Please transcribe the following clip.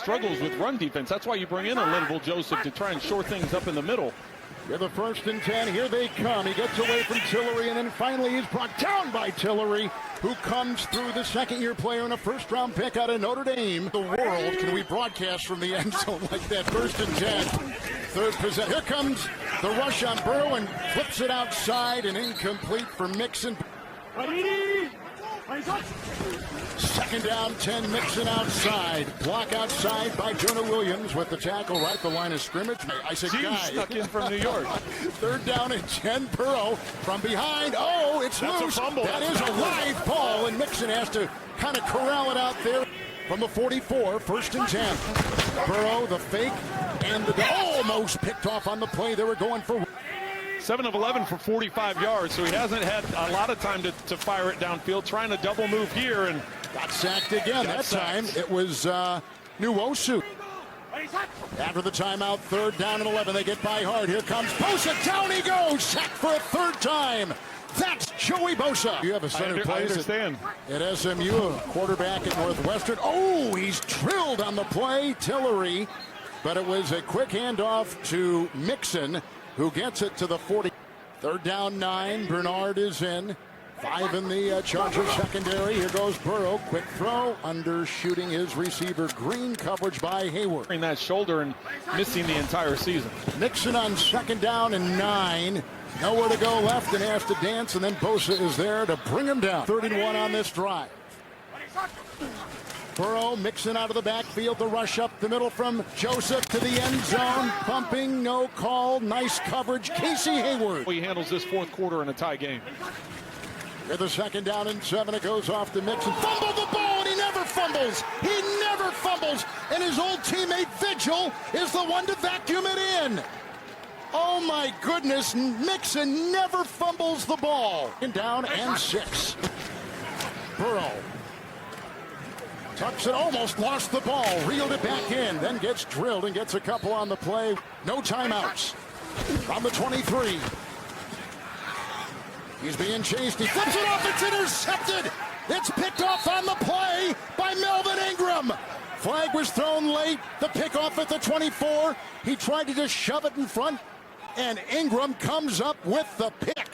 struggles with run defense. That's why you bring in a Linval Joseph to try and shore things up in the middle. You're the 1st and 10. Here they come. He gets away from Tillery, and then finally he's brought down by Tillery, who comes through, the second-year player and a first-round pick out of Notre Dame. The world, can we broadcast from the end zone like that? 1st and 10. Third possession. Here comes the rush on Burrow and flips it outside and incomplete for Mixon. Second down, 10, Mixon outside. Block outside by Jonah Williams with the tackle right at the line of scrimmage. I said, Gene guy. Stuck in from New York. Third down and 10, Burrow from behind. Oh, it's That's loose. a fumble. That is a live ball, and Mixon has to kind of corral it out there from the 44, 1st and 10. Burrow, the fake, and the almost picked off on the play. They were going for 7 of 11 for 45 yards, so he hasn't had a lot of time to fire it downfield, trying to double move here, and got sacked again. That time it was Nwosu. After the timeout, 3rd down and 11. They get by hard. Here comes Bosa. Down he goes. Sacked for a 3rd time. That's Joey Bosa. You have a center I understand. At SMU, a quarterback at Northwestern. Oh, he's drilled on the play. Tillery. But it was a quick handoff to Mixon, who gets it to the 40. 3rd down, 9. Bernard is in. 5 in the Chargers secondary. Here goes Burrow. Quick throw. Undershooting his receiver. Green coverage by Hayward. That shoulder and missing the entire season. Nixon on 2nd down and 9. Nowhere to go left and has to dance, and then Bosa is there to bring him down. 31 on this drive. Burrow, Mixon out of the backfield, the rush up the middle from Joseph to the end zone. Pumping, no call, nice coverage. Casey Hayward. He handles this 4th quarter in a tie game. With the 2nd down and 7, it goes off to Mixon. Fumble the ball, and he never fumbles. He never fumbles, and his old teammate Vigil is the one to vacuum it in. Oh my goodness, Mixon never fumbles the ball. And down and 6. Burrow tucks it, almost lost the ball, reeled it back in, then gets drilled and gets a couple on the play. No timeouts. From the 23. He's being chased. He flips it off. It's intercepted. It's picked off on the play by Melvin Ingram. Flag was thrown late. The pickoff at the 24. He tried to just shove it in front, and Ingram comes up with the pick.